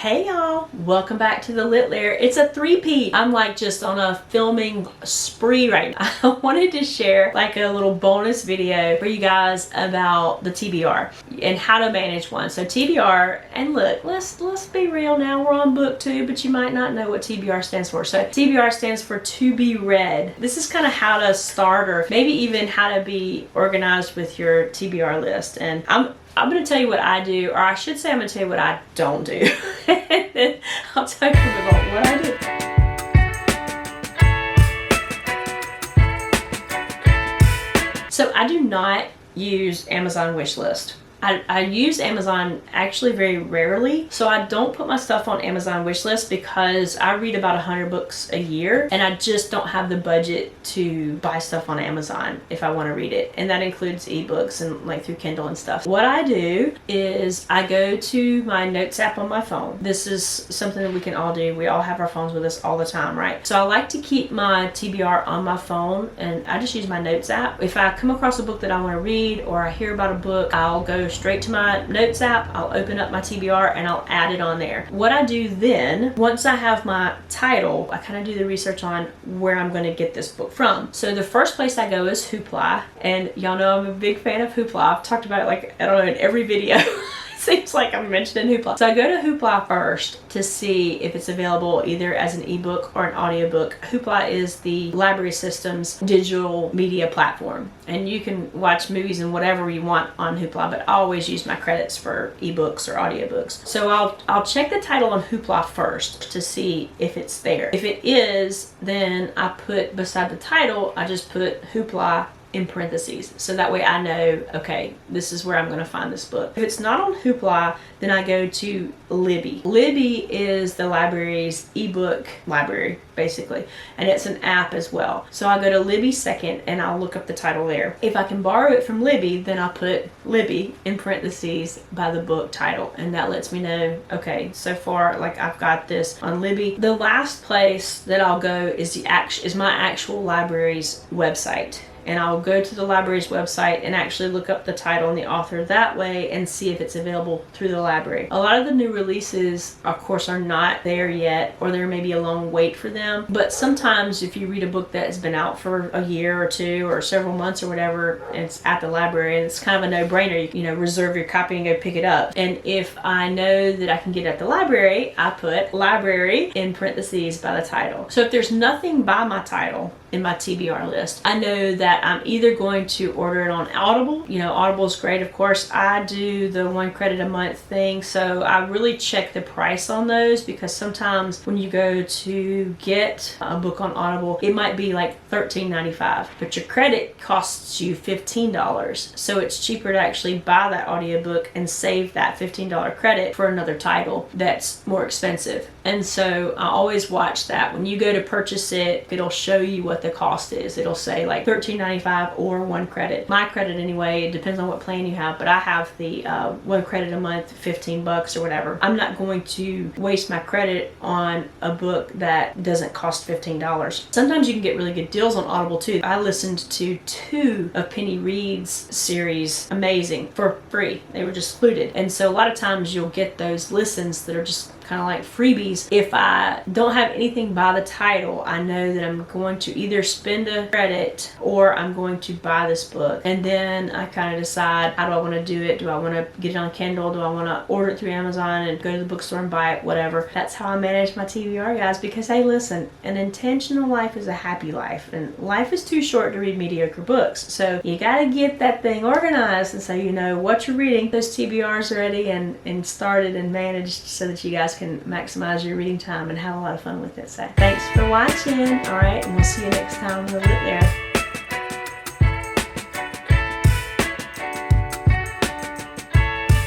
Hey y'all, welcome back to the Lit Lair. It's a three-peat. I'm like just on a filming spree right now. I wanted to share like a little bonus video for you guys about the TBR and how to manage one. So TBR, and look, let's be real now, we're on book 2, but you might not know what TBR stands for. So TBR stands for to be read. This is kind of how to start, or maybe even how to be organized with your TBR list. And I'm going to tell you what I do, or I should say I'm going to tell you what I don't do. And then I'll tell you about what I do. So I do not use Amazon wishlist. I use Amazon actually very rarely, so I don't put my stuff on Amazon wishlist because I read about 100 books a year and I just don't have the budget to buy stuff on Amazon if I want to read it, and that includes ebooks and like through Kindle and stuff. What I do is I go to my notes app on my phone. This is something that we can all do. We all have our phones with us all the time, right? So I like to keep my TBR on my phone, and I just use my notes app. If I come across a book that I want to read, or I hear about a book, I'll go straight to my notes app, I'll open up my TBR and I'll add it on there. What I do then, once I have my title, I kind of do the research on where I'm going to get this book from. So the first place I go is Hoopla, and y'all know I'm a big fan of Hoopla. I've talked about it like, I don't know, in every video. Seems like I'm mentioning Hoopla. So I go to Hoopla first to see if it's available either as an ebook or an audiobook. Hoopla is the library system's digital media platform, and you can watch movies and whatever you want on Hoopla, but I always use my credits for ebooks or audiobooks. So I'll check the title on Hoopla first to see if it's there. If it is, then I put beside the title, I just put Hoopla in parentheses, so that way I know, okay, this is where I'm going to find this book. If it's not on Hoopla, then I go to Libby. Libby is the library's ebook library, basically, and it's an app as well. So I go to Libby second and I'll look up the title there. If I can borrow it from Libby, then I'll put Libby in parentheses by the book title, and that lets me know, okay, so far like I've got this on Libby. The last place that I'll go is my actual library's website. And I'll go to the library's website and actually look up the title and the author that way and see if it's available through the library. A lot of the new releases, of course, are not there yet, or there may be a long wait for them. But sometimes if you read a book that has been out for a year or two or several months or whatever, and it's at the library, and it's kind of a no-brainer, you know, reserve your copy and go pick it up. And if I know that I can get it at the library, I put library in parentheses by the title. So if there's nothing by my title in my TBR list, I know that I'm either going to order it on Audible. You know, Audible is great, of course. I do the 1 credit a month thing, so I really check the price on those, because sometimes when you go to get a book on Audible, it might be like $13.95, but your credit costs you $15. So it's cheaper to actually buy that audiobook and save that $15 credit for another title that's more expensive. And so I always watch that. When you go to purchase it, it'll show you what the cost is. It'll say like $13.95 or 1 credit. My credit anyway, it depends on what plan you have, but I have the 1 credit a month, $15 or whatever. I'm not going to waste my credit on a book that doesn't cost $15. Sometimes you can get really good deals on Audible too. I listened to 2 of Penny Reid's series, amazing, for free. They were just included. And so a lot of times you'll get those listens that are just kind of like freebies. If I don't have anything by the title, I know that I'm going to either spend a credit or I'm going to buy this book. And then I kind of decide, how do I want to do it? Do I want to get it on Kindle? Do I want to order it through Amazon and go to the bookstore and buy it? Whatever. That's how I manage my TBR, guys, because hey, listen, an intentional life is a happy life, and life is too short to read mediocre books. So you got to get that thing organized, and so you know what you're reading, those TBRs ready and started and managed, so that you guys can maximize your reading time and have a lot of fun with it. So thanks for watching. All right, and we'll see you next time on the Lit Lair.